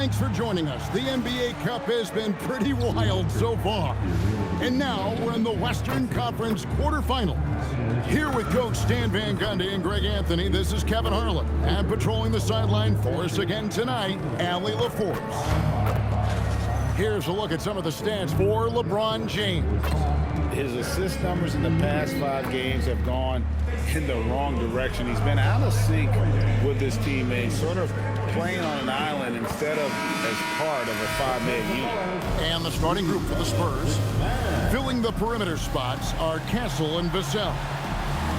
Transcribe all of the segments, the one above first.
Thanks for joining us. The NBA Cup has been pretty wild so far. And now we're in the Western Conference quarterfinals. Here with Coach Stan Van Gundy and Greg Anthony, this is Kevin Harlan. And patrolling the sideline for us again tonight, Allie LaForce. Here's a look at some of the stats for LeBron James. His assist numbers in the past 5 games have gone in the wrong direction. He's been out of sync with his teammates, sort of playing on an island instead of as part of a 5-man unit. And the starting group for the Spurs, filling the perimeter spots, are Castle and Vassell.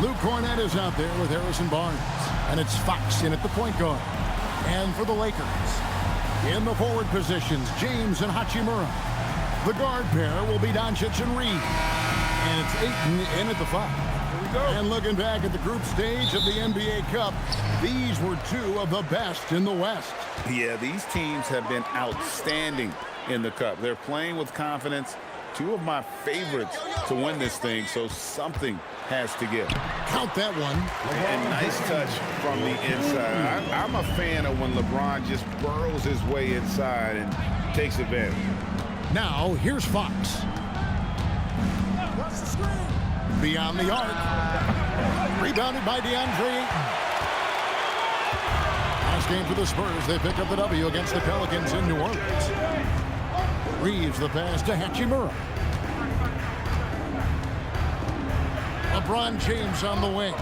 Luke Cornett is out there with Harrison Barnes. And it's Fox in at the point guard. And for the Lakers, in the forward positions, James and Hachimura. The guard pair will be Doncic and Reed. And it's Ayton in at the 5. And looking back at the group stage of the NBA Cup, these were 2 of the best in the West. Yeah, these teams have been outstanding in the Cup. They're playing with confidence. 2 of my favorites to win this thing, so something has to give. Count that one. And nice touch from the inside. I'm a fan of when LeBron just burrows his way inside and takes advantage. Now, here's Fox. Beyond the arc. Rebounded by DeAndre Ayton. Last game for the Spurs. They pick up the W against the Pelicans in New Orleans. Reeves the pass to Hachimura. LeBron James on the wing.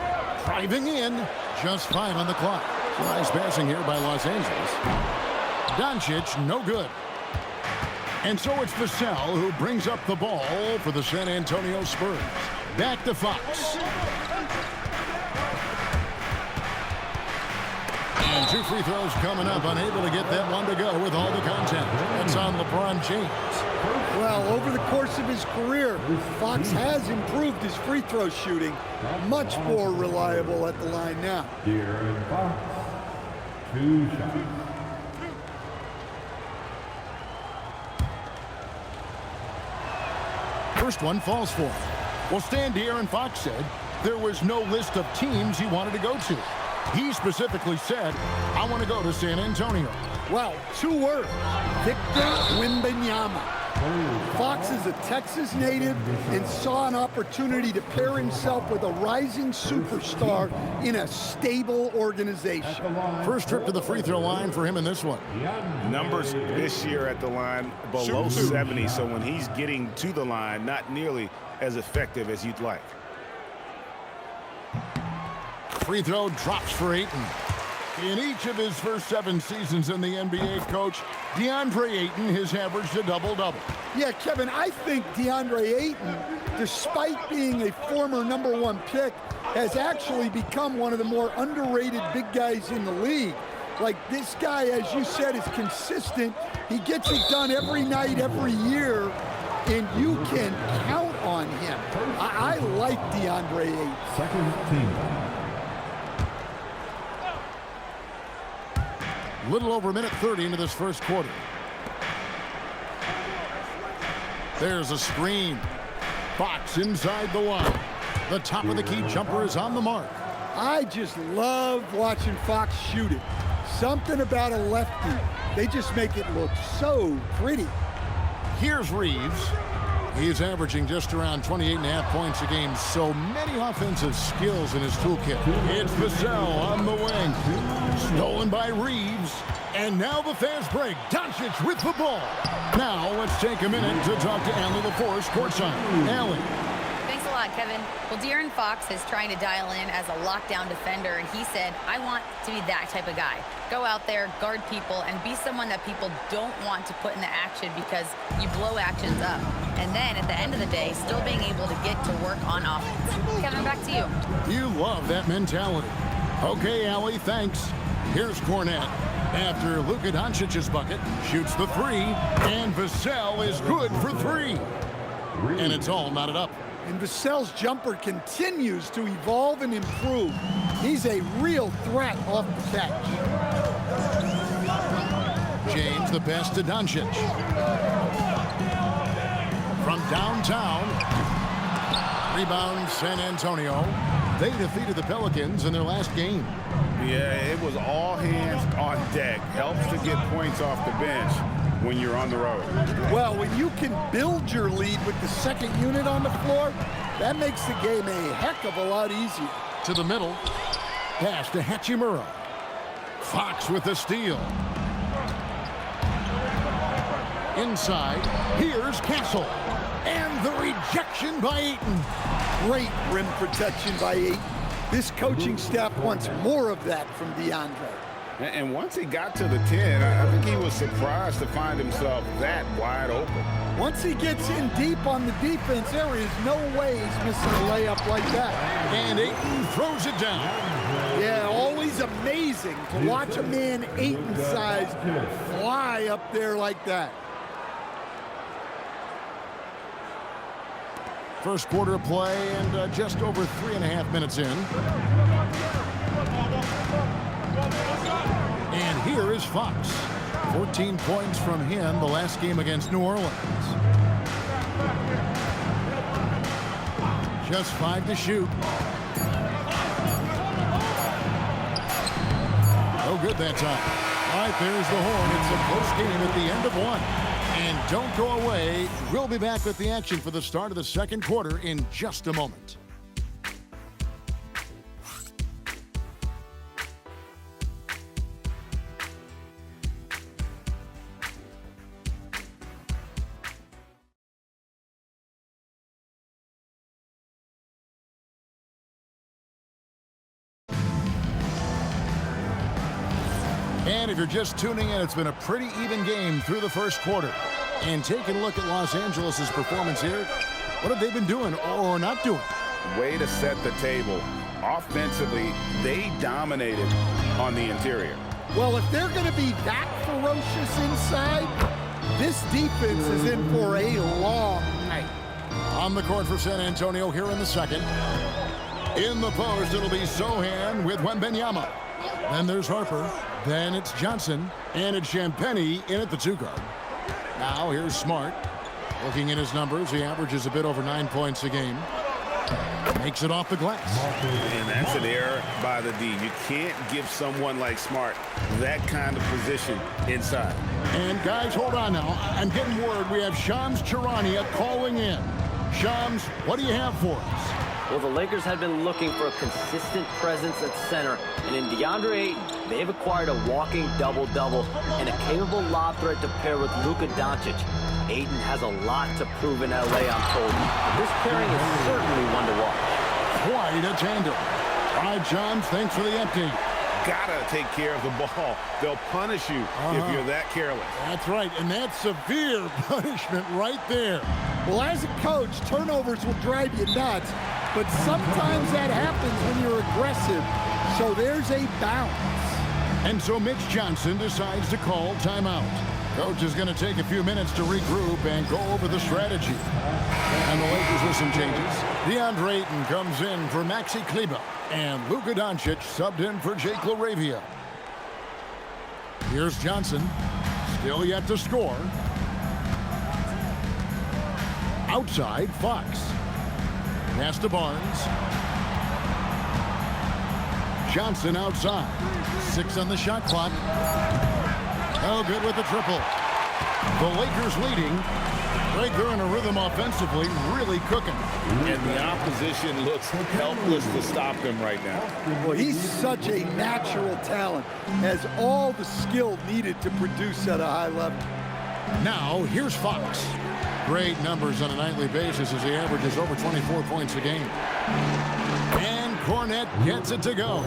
Driving in. Just 5 on the clock. Nice passing here by Los Angeles. Doncic, no good. And so it's Vassell who brings up the ball for the San Antonio Spurs. Back to Fox. And 2 free throws coming up. Unable to get that one to go with all the contact. That's on LeBron James. Well, over the course of his career, Fox has improved his free throw shooting. Much more reliable at the line now. De'Aaron Fox, 2 shots. First one falls for him. Well, Stan De'Aaron Fox said there was no list of teams he wanted to go to. He specifically said, I want to go to San Antonio. Well, 2 words, Victor Wembanyama. Fox is a Texas native and saw an opportunity to pair himself with a rising superstar in a stable organization. First trip to the free throw line for him in this one. Numbers this year at the line below 70, so when he's getting to the line, not nearly as effective as you'd like. Free throw drops for Ayton. In each of his first 7 seasons in the NBA, Coach, DeAndre Ayton has averaged a double-double. Yeah, Kevin, I think DeAndre Ayton, despite being a former #1 pick, has actually become one of the more underrated big guys in the league. Like, this guy, as you said, is consistent. He gets it done every night, every year, and you can count on him. I like DeAndre Ayton. Second team. Little over a minute 30 into this first quarter. There's a screen. Fox inside the line. The top of the key jumper is on the mark. I just love watching Fox shoot it. Something about a lefty. They just make it look so pretty. Here's Reeves. He's averaging just around 28.5 points a game. So many offensive skills in his toolkit. It's Vassell on the wing. Stolen by Reeves. And now the fast break. Doncic with the ball. Now let's take a minute to talk to Allie LaForce courtside. Allie. Thanks a lot, Kevin. Well, De'Aaron Fox is trying to dial in as a lockdown defender, and he said, I want to be that type of guy. Go out there, guard people, and be someone that people don't want to put in the action because you blow actions up. And then at the end of the day, still being able to get to work on offense. Kevin, back to you. You love that mentality. Okay, Allie, thanks. Here's Cornett. After Luka Doncic's bucket, shoots the 3, and Vassell is good for 3. And it's all knotted up. And Vassell's jumper continues to evolve and improve. He's a real threat off the catch. James the pass to Doncic. From downtown. Rebound San Antonio. They defeated the Pelicans in their last game. Yeah, it was all hands on deck. Helps to get points off the bench when you're on the road. Well, when you can build your lead with the second unit on the floor, that makes the game a heck of a lot easier. To the middle. Pass to Hachimura. Fox with the steal. Inside, here's Castle. And the rejection by Ayton. Great rim protection by Ayton. This coaching staff wants more of that from DeAndre. And once he got to the 10, I think he was surprised to find himself that wide open. Once he gets in deep on the defense, there is no way he's missing a layup like that. And Ayton throws it down. Yeah, always amazing to watch a man Ayton's size fly up there like that. First quarter of play and just over 3.5 minutes in. And here is Fox. 14 points from him the last game against New Orleans. Just 5 to shoot. No good that time. All right, there's the horn. It's a close game at the end of one. And don't go away. We'll be back with the action for the start of the second quarter in just a moment. And if you're just tuning in, it's been a pretty even game through the first quarter. And taking a look at Los Angeles' performance here, what have they been doing or not doing? Way to set the table. Offensively, they dominated on the interior. Well, if they're going to be that ferocious inside, this defense is in for a long night. On the court for San Antonio here in the second. In the post, it'll be Sohan with Wembanyama. Then there's Harper. Then it's Johnson. And it's Champagnie in at the 2 guard. Now here's Smart. Looking at his numbers, he averages a bit over 9 points a game. Makes it off the glass. And that's an error by the D. You can't give someone like Smart that kind of position inside. And guys, hold on now. I'm getting word we have Shams Charania calling in. Shams, what do you have for us? Well, the Lakers had been looking for a consistent presence at center, and in DeAndre Ayton, they've acquired a walking double-double and a capable lob threat to pair with Luka Doncic. Ayton has a lot to prove in L.A., I'm told. This pairing is certainly one to watch. Quite a tandem. All right, Shams, thanks for the update. Gotta take care of the ball. They'll punish you if you're that careless. That's right, and that's severe punishment right there. Well, as a coach, turnovers will drive you nuts, but sometimes that happens when you're aggressive, so there's a balance. And so Mitch Johnson decides to call timeout. Coach is going to take a few minutes to regroup and go over the strategy. And the Lakers with some changes. DeAndre Ayton comes in for Maxi Kleber, and Luka Doncic subbed in for Jake LaRavia. Here's Johnson, still yet to score. Outside, Fox. Pass to Barnes. Johnson outside. 6 on the shot clock. Oh, good with the triple. The Lakers leading. Right there in a rhythm offensively, really cooking. And the opposition looks helpless to stop them right now. Well, he's such a natural talent, has all the skill needed to produce at a high level. Now, here's Fox. Great numbers on a nightly basis as he averages over 24 points a game. And Cornette gets it to go.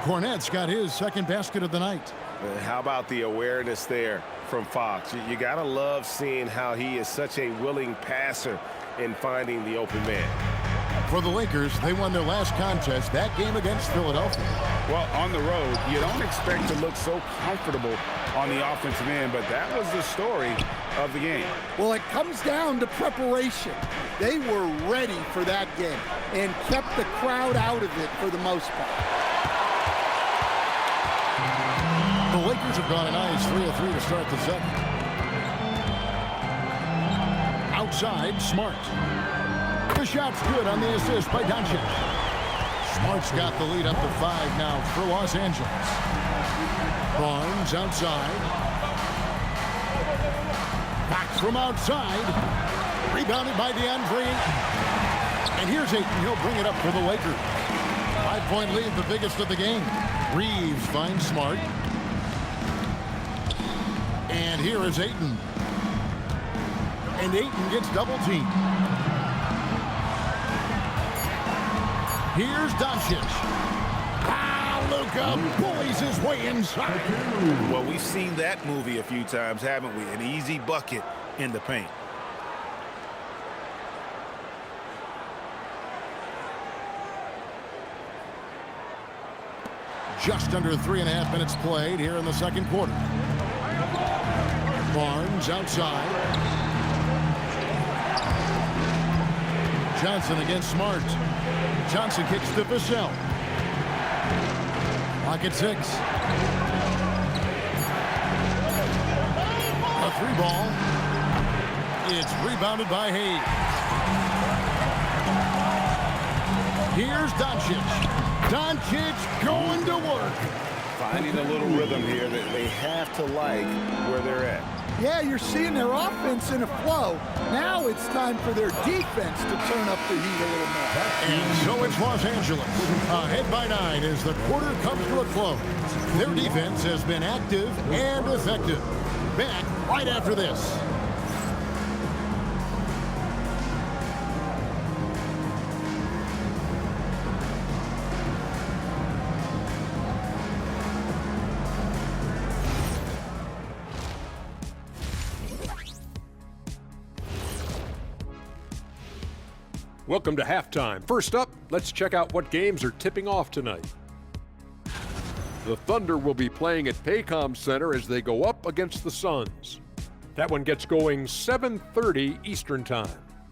Cornette's got his second basket of the night. How about the awareness there from Fox? You got to love seeing how he is such a willing passer in finding the open man. For the Lakers, they won their last contest, that game against Philadelphia. Well, on the road, you don't expect to look so comfortable on the offensive end, but that was the story of the game. Well, it comes down to preparation. They were ready for that game and kept the crowd out of it for the most part. The Lakers have gone a nice 3 of 3 to start the second. Outside, Smart. The shot's good on the assist by Doncic. Smart's got the lead up to 5 now for Los Angeles. Barnes outside. Fox from outside. Rebounded by DeAndre. And here's Ayton. He'll bring it up for the Lakers. 5-point lead, the biggest of the game. Reeves finds Smart. And here is Ayton. And Ayton gets double teamed. Here's Doncic. Luka bullies his way inside. Well, we've seen that movie a few times, haven't we? An easy bucket in the paint. Just under 3.5 minutes played here in the second quarter. Barnes outside. Johnson against Smart. Johnson kicks to Vassell. Clock at 6. A 3-ball. It's rebounded by Hayes. Here's Doncic. Doncic going to work. Finding a little rhythm here that they have to like where they're at. Yeah, you're seeing their offense in a flow. Now it's time for their defense to turn up the heat a little more. And so it's Los Angeles. Ahead by 9 as the quarter comes to a close. Their defense has been active and effective. Back right after this. Welcome to halftime. First up, let's check out what games are tipping off tonight. The Thunder will be playing at Paycom Center as they go up against the Suns. That one gets going 7:30 Eastern Time.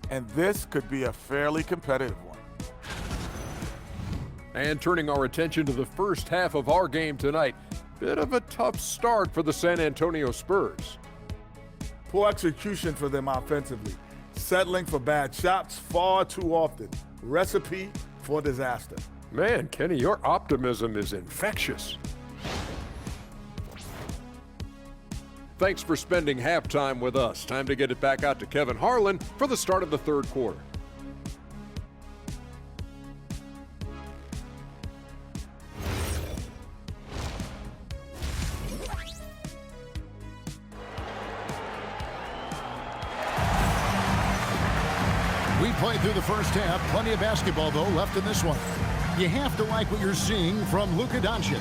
And this could be a fairly competitive one. And turning our attention to the first half of our game tonight, bit of a tough start for the San Antonio Spurs. Poor execution for them offensively. Settling for bad shots far too often. Recipe for disaster. Man, Kenny, your optimism is infectious. Thanks for spending halftime with us. Time to get it back out to Kevin Harlan for the start of the third quarter. We played through the first half. Plenty of basketball, though, left in this one. You have to like what you're seeing from Luka Doncic.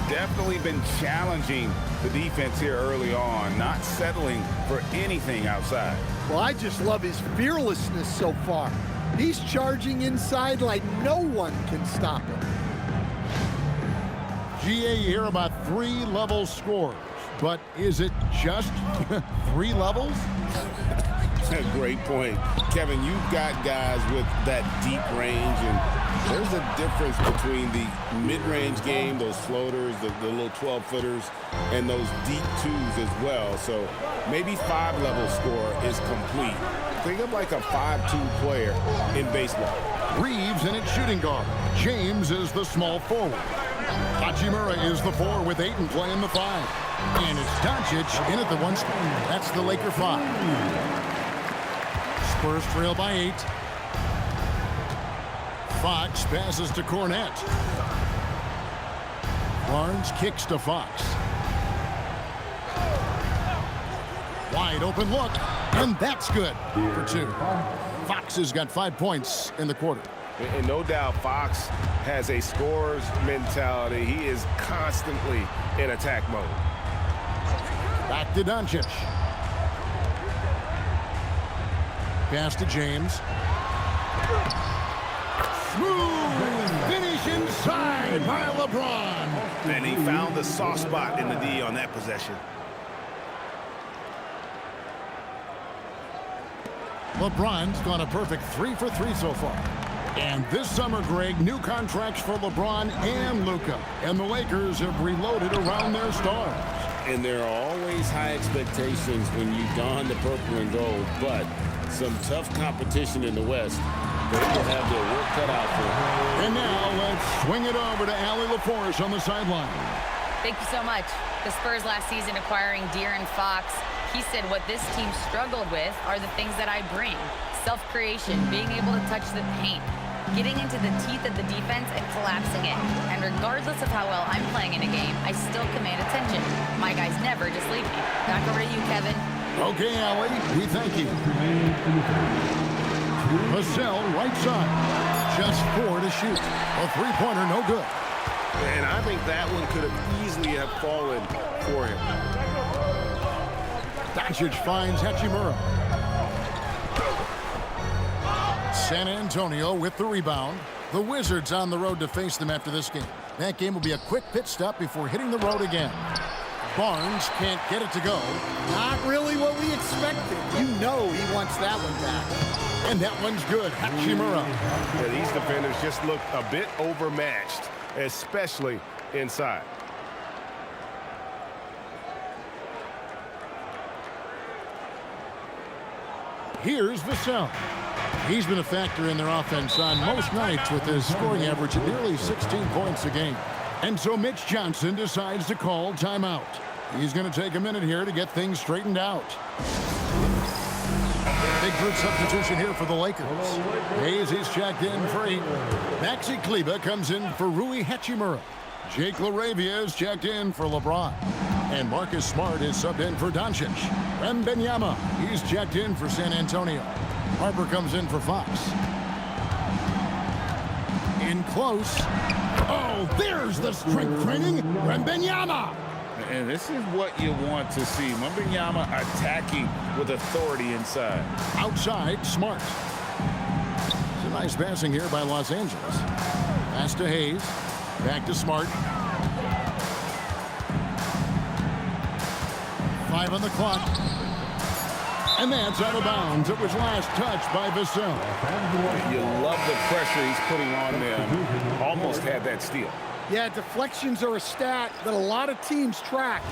Definitely been challenging the defense here early on, not settling for anything outside. Well, I just love his fearlessness so far. He's charging inside like no one can stop him. GA, you hear about 3-level scores, but is it just 3 levels? Great point. Kevin, you've got guys with that deep range, and there's a difference between the mid-range game, those floaters, the little 12-footers, and those deep twos as well. So maybe 5-level score is complete. Think of like a 5-2 player in baseball. Reeves in its shooting guard. James is the small forward. Hachimura is the 4 with Ayton playing the 5. And it's Doncic in at the 1 spot. That's the Laker 5. Spurs trail by 8. Fox passes to Cornette. Barnes kicks to Fox. Wide open look, and that's good for 2. Fox has got 5 points in the quarter. And no doubt Fox has a scorer's mentality. He is constantly in attack mode. Back to Doncic. Pass to James. Smooth finish inside by LeBron. And he found the soft spot in the D on that possession. LeBron's gone a perfect 3 for 3 so far. And this summer, Greg, new contracts for LeBron and Luka. And the Lakers have reloaded around their stars. And there are always high expectations when you don the purple and gold, but some tough competition in the West. They will have their work cut out for them. And now let's swing it over to Allie LaForce on the sideline. Thank you so much. The Spurs last season acquiring De'Aaron Fox, he said what this team struggled with are the things that I bring. Self-creation, being able to touch the paint, getting into the teeth of the defense and collapsing it. And regardless of how well I'm playing in a game, I still command attention. My guys never just leave me. Back over to you, Kevin. Okay, Allie, we thank you. Vassell, right side. Just 4 to shoot. A three-pointer, no good. And I think that one could have easily have fallen for him. Doncic finds Hachimura. San Antonio with the rebound. The Wizards on the road to face them after this game. That game will be a quick pit stop before hitting the road again. Barnes can't get it to go. Not really what we expected. You know he wants that one back. And that one's good. Hachimura. Yeah, these defenders just look a bit overmatched, especially inside. Here's Vassell. He's been a factor in their offense on most nights with his scoring average at nearly 16 points a game. And so Mitch Johnson decides to call timeout. He's going to take a minute here to get things straightened out. Big group substitution here for the Lakers. Hayes is checked in for 8. Maxi Kleber comes in for Rui Hachimura. Jake LaRavia is checked in for LeBron. And Marcus Smart is subbed in for Doncic. Wembanyama, he's checked in for San Antonio. Harper comes in for Fox. In close. Oh, there's the strength training. Wembanyama. And this is what you want to see. Wembanyama attacking with authority inside. Outside, Smart. It's a nice passing here by Los Angeles. Pass to Hayes. Back to Smart. 5 on the clock. And that's out of bounds. It was last touched by Vassell. You love the pressure he's putting on them. Almost had that steal. Yeah, deflections are a stat that a lot of teams track,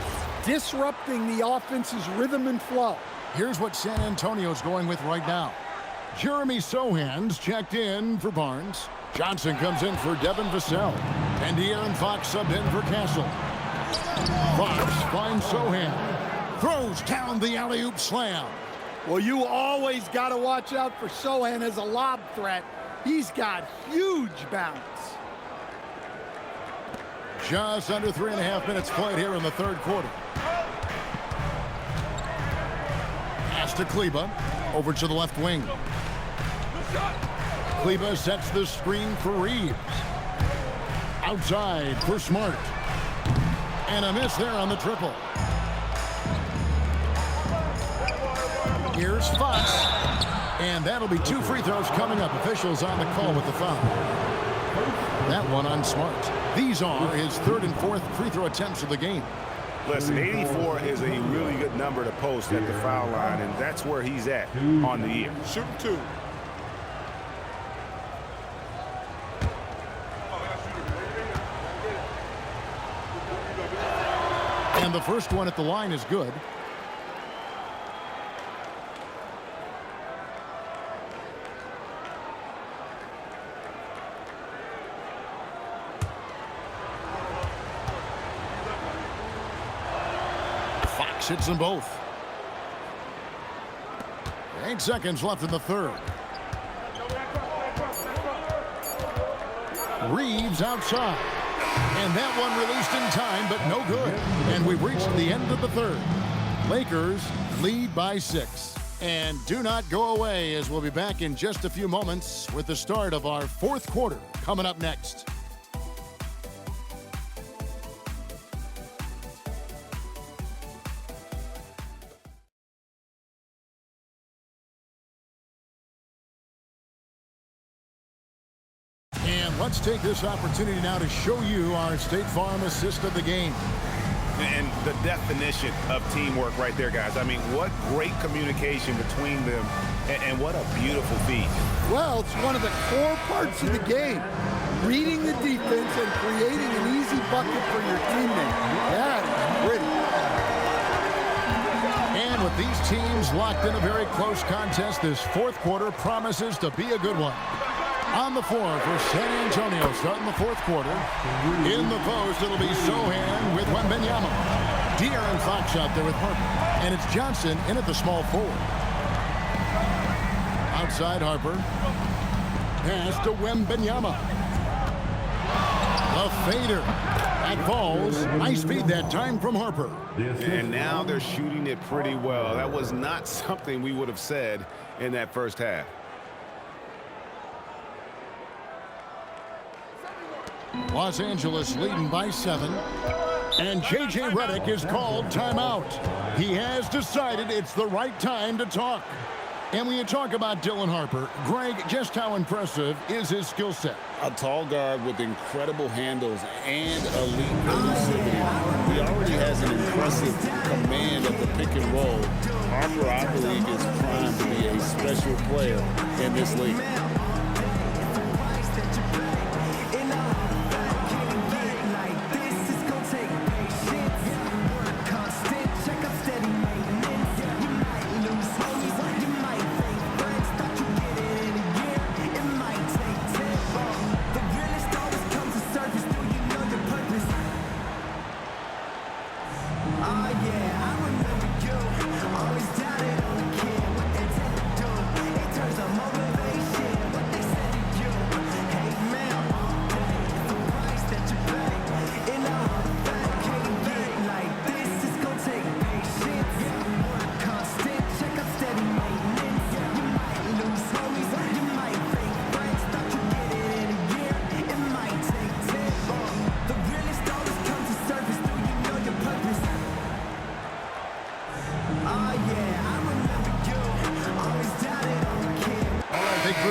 disrupting the offense's rhythm and flow. Here's what San Antonio's going with right now. Jeremy Sohan's checked in for Barnes. Johnson comes in for Devin Vassell. And De'Aaron Fox subbed in for Castle. Fox finds Sohan. Throws down the alley-oop slam. Well, you always got to watch out for Sohan as a lob threat. He's got huge bounce. Just under 3.5 minutes played here in the third quarter. Pass to Kleber. Over to the left wing. Kleber sets the screen for Reeves. Outside for Smart. And a miss there on the triple. Here's Fox. And that'll be 2 free throws coming up. Officials on the call with the foul. That one on Smart. These are his 3rd and 4th free throw attempts of the game. Listen, 84 is a really good number to post at the foul line, and that's where he's at on the year. Shoot 2. And the first one at the line is good. Fox hits them both. 8 seconds left in the third. Reeves outside. And that one released in time, but no good. And we've reached the end of the third. Lakers lead by 6. And do not go away, as we'll be back in just a few moments with the start of our 4th quarter coming up next. Let's take this opportunity now to show you our State Farm assist of the game. And the definition of teamwork right there, guys. I mean, what great communication between them, and what a beautiful feat. Well, it's one of the core parts of the game. Reading the defense and creating an easy bucket for your teammate. That is pretty. And with these teams locked in a very close contest, this fourth quarter promises to be a good one. On the floor for San Antonio starting the fourth quarter. In the post, it'll be Sohan with Wembanyama. De'Aaron Fox out there with Harper. And it's Johnson in at the small forward. Outside Harper. Pass to Wembanyama. A fader. That falls. Nice feed that time from Harper. And now they're shooting it pretty well. That was not something we would have said in that first half. Los Angeles leading by 7. And J.J. Redick is called timeout. He has decided it's the right time to talk. And when you talk about Dylan Harper, Greg, just how impressive is his skill set? A tall guard with incredible handles and elite elusivity. He already has an impressive command of the pick and roll. Harper, I believe, is primed to be a special player in this league.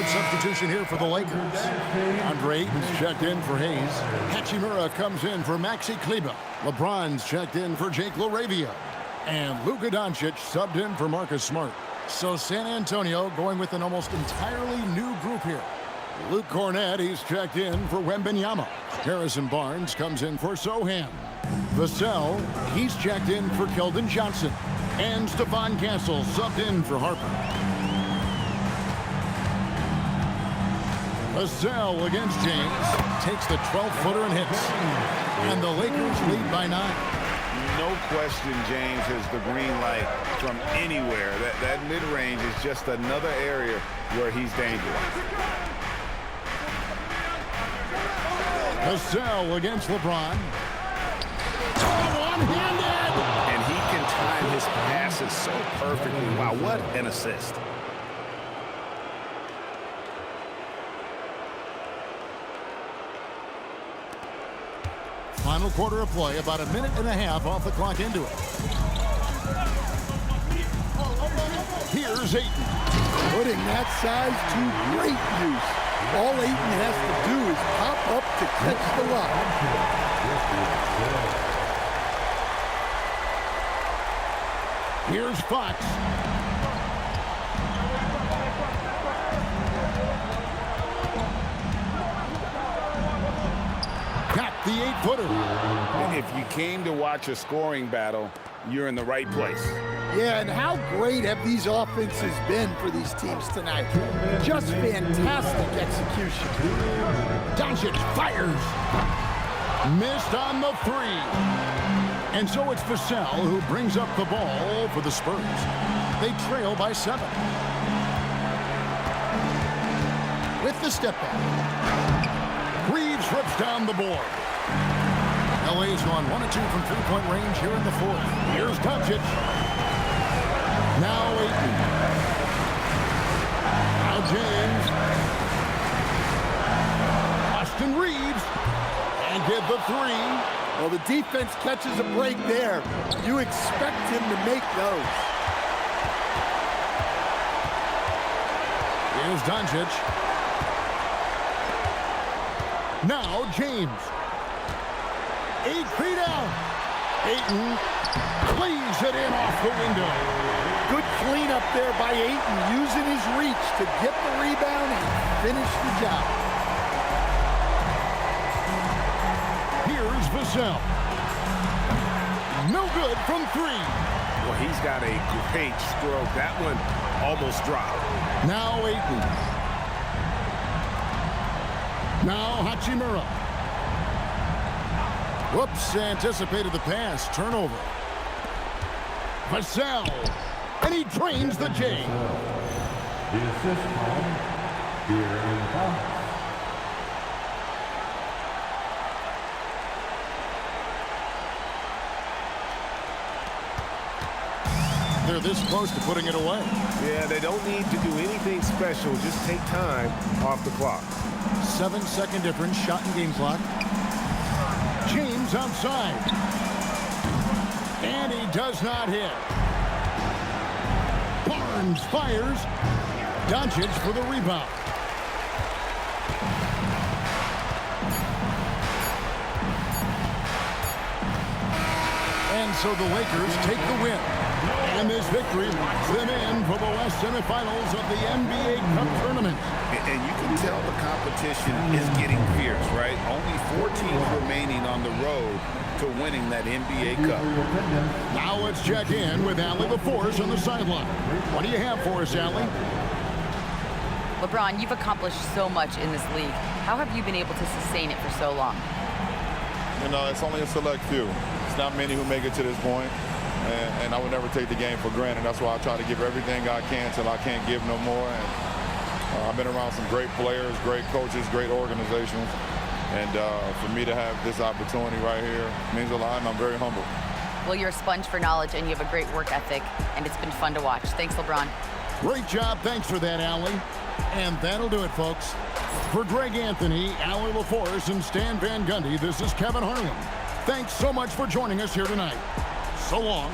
Substitution here for the Lakers. Andre Ayton's checked in for Hayes. Hachimura comes in for Maxi Kleber. LeBron's checked in for Jake LaRavia. And Luka Doncic subbed in for Marcus Smart. So San Antonio going with an almost entirely new group here. Luke Cornett, he's checked in for Wembanyama. Harrison Barnes comes in for Sohan. Vassell, he's checked in for Keldon Johnson. And Stephon Castle subbed in for Harper. Vassell against James. Takes the 12-footer and hits. And the Lakers lead by 9. No question James has the green light from anywhere. That mid-range is just another area where he's dangerous. Vassell against LeBron. One-handed! And he can time his passes so perfectly. Wow, what an assist. Final quarter of play, about a minute and a half off the clock into it. Here's Ayton. Putting that size to great use. All Ayton has to do is pop up to catch the lob. Here's Fox. Got the 8-footer. If you came to watch a scoring battle, you're in the right place. Yeah, and how great have these offenses been for these teams tonight? Just fantastic execution. Doncic fires. Missed on the 3. And so it's Vassell who brings up the ball for the Spurs. They trail by 7. With the step back. Reeves rips down the board. LA's gone 1 of 2 from three-point range here in the fourth. Here's Doncic. Now Ayton. Now James. Austin Reeves. And get the 3. Well, the defense catches a break there. You expect him to make those. Here's Doncic. Now James. 8 feet out. Ayton cleaves it in off the window. Good cleanup there by Ayton, using his reach to get the rebound and finish the job. Here's Vassell. No good from 3. Well, he's got a great stroke. That one almost dropped. Now Ayton. Now Hachimura. Whoops, anticipated the pass. Turnover. Vassell. And he drains the J. The assist from De'Aaron Fox. They're this close to putting it away. Yeah, they don't need to do anything special. Just take time off the clock. 7-second difference, shot and game clock. James outside. And he does not hit. Barnes fires. Doncic for the rebound. And so the Lakers take the win. And this victory locks them in for the West semifinals of the NBA Cup tournament. And you can tell the competition is getting fierce, right? Only 4 teams remaining on the road to winning that NBA Cup. Now let's check in with Allie LaForce on the sideline. What do you have for us, Allie? LeBron, you've accomplished so much in this league. How have you been able to sustain it for so long? You know, it's only a select few. It's not many who make it to this point. And I would never take the game for granted. That's why I try to give everything I can till I can't give no more. And I've been around some great players, great coaches, great organizations. And for me to have this opportunity right here means a lot, and I'm very humbled. Well, you're a sponge for knowledge, and you have a great work ethic, and it's been fun to watch. Thanks, LeBron. Great job. Thanks for that, Allie. And that'll do it, folks. For Greg Anthony, Allie LaForce, and Stan Van Gundy, this is Kevin Harlan. Thanks so much for joining us here tonight. So long.